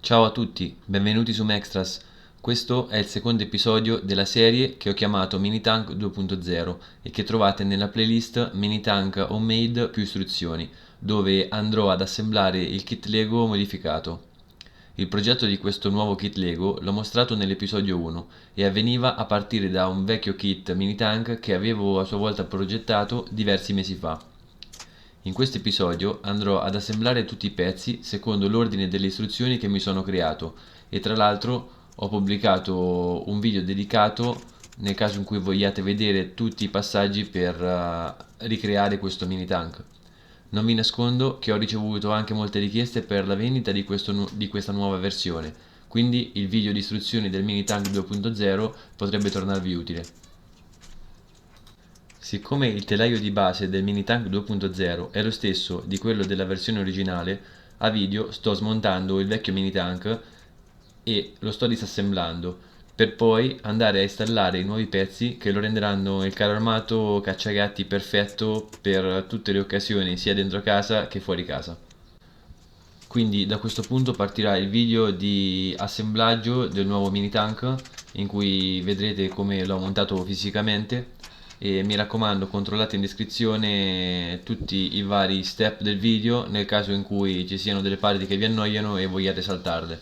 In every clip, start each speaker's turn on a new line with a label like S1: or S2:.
S1: Ciao a tutti, benvenuti su Mextras. Questo è il secondo episodio della serie che ho chiamato MINITANK 2.0 e che trovate nella playlist MINITANK Homemade più istruzioni, dove andrò ad assemblare il kit Lego modificato. Il progetto di questo nuovo kit Lego l'ho mostrato nell'episodio 1 e avveniva a partire da un vecchio kit MINITANK che avevo a sua volta progettato diversi mesi fa. In questo episodio andrò ad assemblare tutti i pezzi secondo l'ordine delle istruzioni che mi sono creato e tra l'altro ho pubblicato un video dedicato nel caso in cui vogliate vedere tutti i passaggi per ricreare questo mini tank. Non vi nascondo che ho ricevuto anche molte richieste per la vendita di questa nuova versione, quindi il video di istruzioni del mini tank 2.0 potrebbe tornarvi utile. Siccome il telaio di base del MINITANK 2.0 è lo stesso di quello della versione originale, a video sto smontando il vecchio MINITANK e lo sto disassemblando, per poi andare a installare i nuovi pezzi che lo renderanno il carro armato cacciagatti perfetto per tutte le occasioni sia dentro casa che fuori casa. Quindi da questo punto partirà il video di assemblaggio del nuovo MINITANK in cui vedrete come l'ho montato fisicamente e mi raccomando controllate in descrizione tutti i vari step del video nel caso in cui ci siano delle parti che vi annoiano e vogliate saltarle.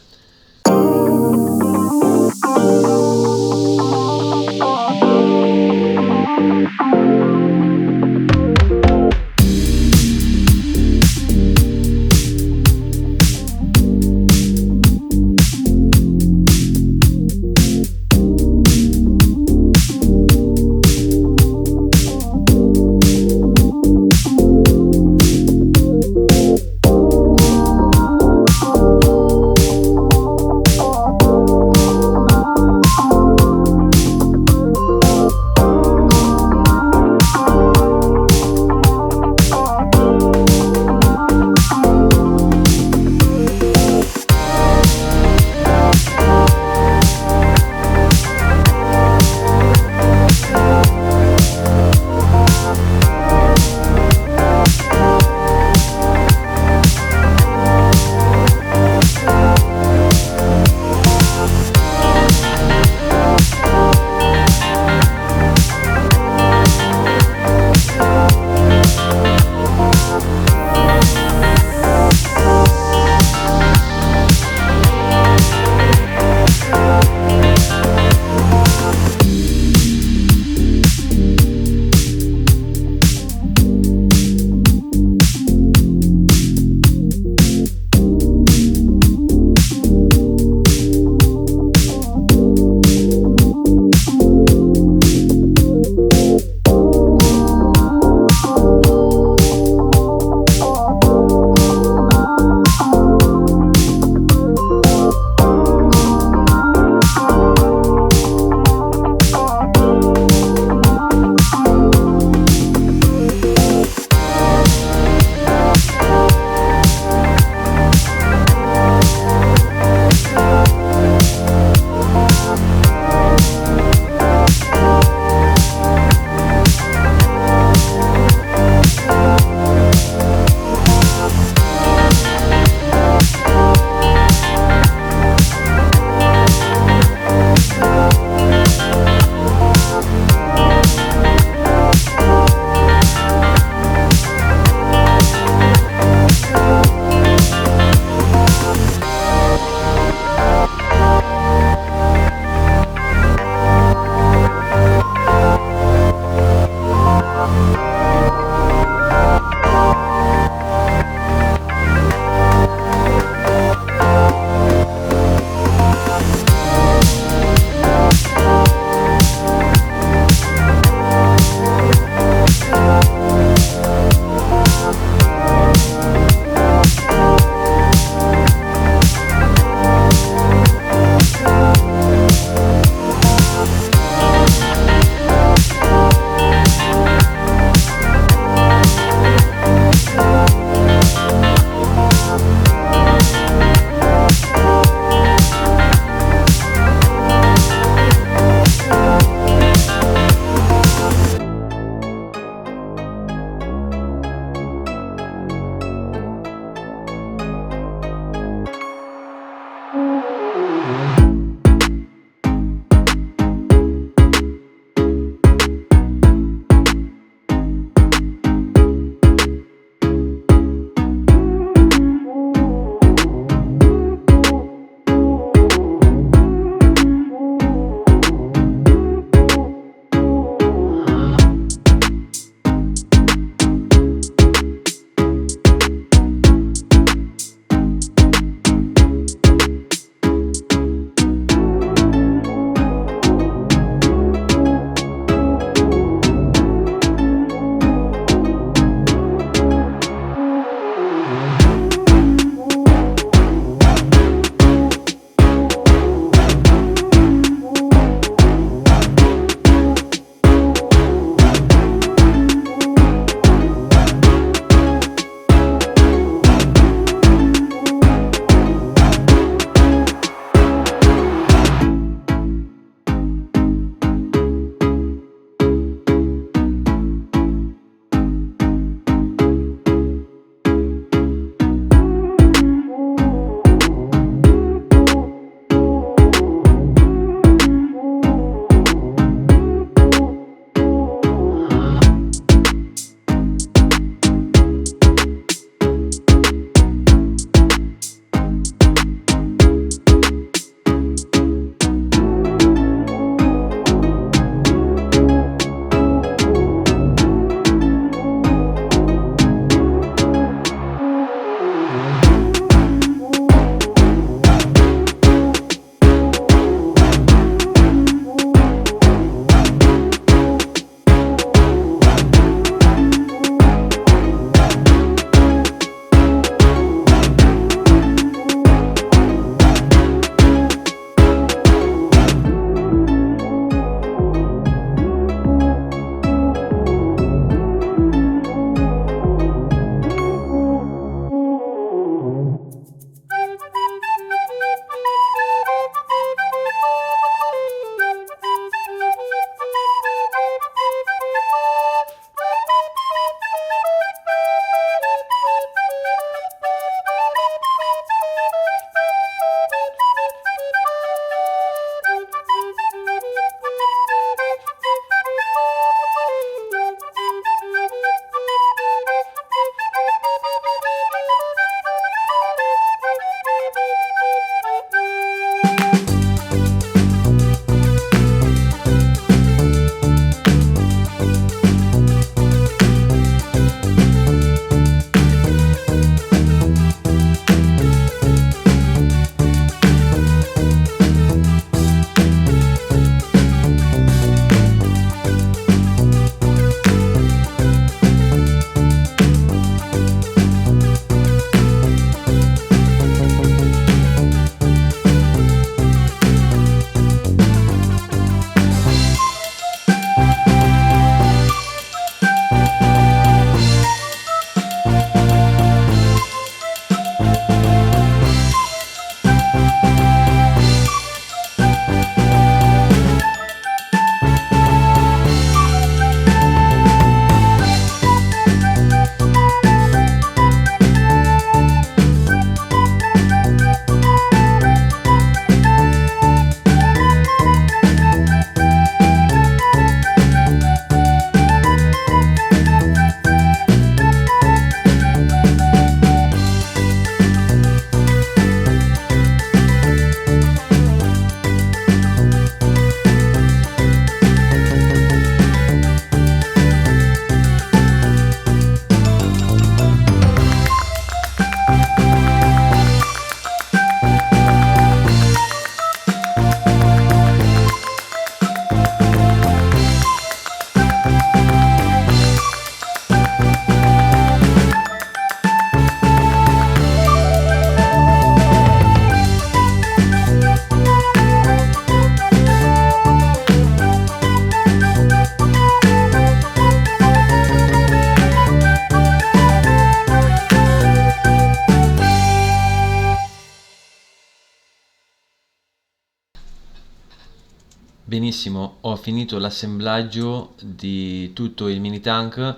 S1: Benissimo, ho finito l'assemblaggio di tutto il mini tank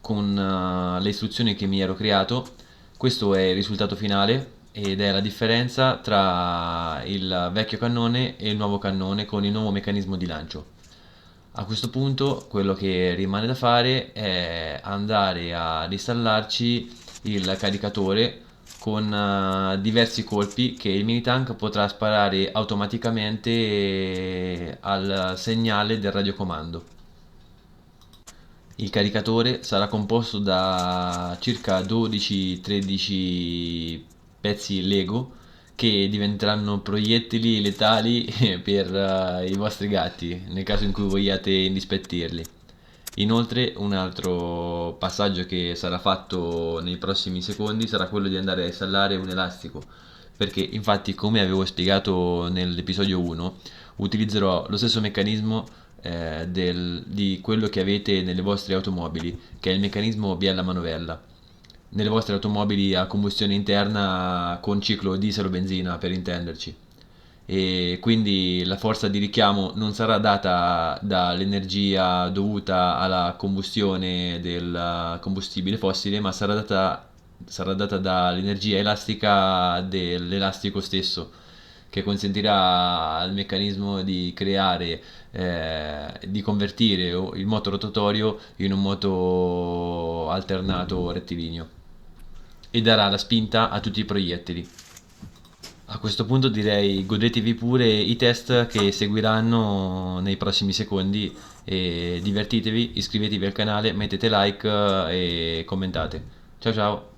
S1: con le istruzioni che mi ero creato. Questo è il risultato finale ed è la differenza tra il vecchio cannone e il nuovo cannone con il nuovo meccanismo di lancio. A questo punto quello che rimane da fare è andare ad installarci il caricatore con diversi colpi che il mini tank potrà sparare automaticamente al segnale del radiocomando. Il caricatore sarà composto da circa 12-13 pezzi Lego che diventeranno proiettili letali per i vostri gatti nel caso in cui vogliate indispettirli. Inoltre, un altro passaggio che sarà fatto nei prossimi secondi sarà quello di andare a installare un elastico, perché infatti, come avevo spiegato nell'episodio 1, utilizzerò lo stesso meccanismo di quello che avete nelle vostre automobili, che è il meccanismo biella manovella. Nelle vostre automobili a combustione interna con ciclo diesel o benzina, per intenderci, e quindi la forza di richiamo non sarà data dall'energia dovuta alla combustione del combustibile fossile, ma sarà data dall'energia elastica dell'elastico stesso, che consentirà al meccanismo di creare, di convertire il moto rotatorio in un moto alternato rettilineo e darà la spinta a tutti i proiettili. A questo punto direi godetevi pure i test che seguiranno nei prossimi secondi e divertitevi, iscrivetevi al canale, mettete like e commentate. Ciao ciao!